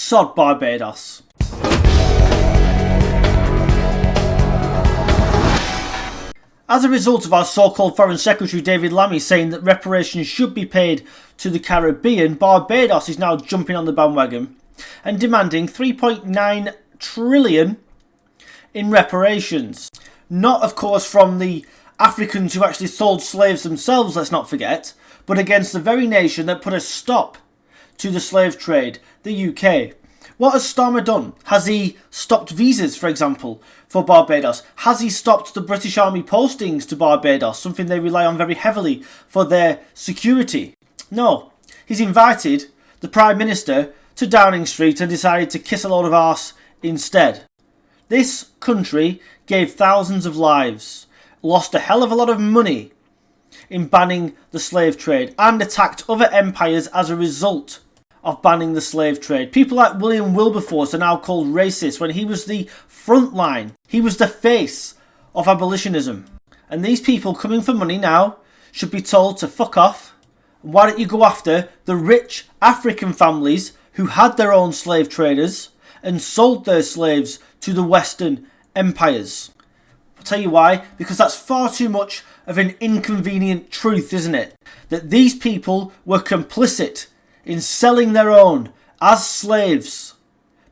Sod Barbados. As a result of our so-called Foreign Secretary David Lammy saying that reparations should be paid to the Caribbean, Barbados is now jumping on the bandwagon and demanding $3.9 trillion in reparations. Not, of course, from the Africans who actually sold slaves themselves, let's not forget, but against the very nation that put a stop to the slave trade, the UK. What has Starmer done? Has he stopped visas, for example, for Barbados? Has he stopped the British Army postings to Barbados, something they rely on very heavily for their security? No. He's invited the Prime Minister to Downing Street and decided to kiss a load of arse instead. This country gave thousands of lives, lost a hell of a lot of money in banning the slave trade, and attacked other empires as a result of banning the slave trade. People like William Wilberforce are now called racist when he was the front line. He was the face of abolitionism. And these people coming for money now should be told to fuck off. Why don't you go after the rich African families who had their own slave traders and sold their slaves to the Western empires? I'll tell you why. Because that's far too much of an inconvenient truth, isn't it? That these people were complicit in selling their own as slaves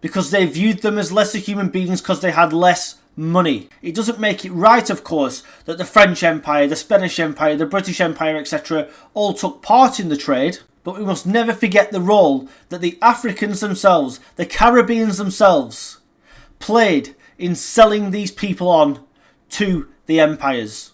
because they viewed them as lesser human beings because they had less money. It doesn't make it right, of course, that the French Empire, the Spanish Empire, the British Empire, etc. all took part in the trade, but we must never forget the role that the Africans themselves, the Caribbeans themselves, played in selling these people on to the empires.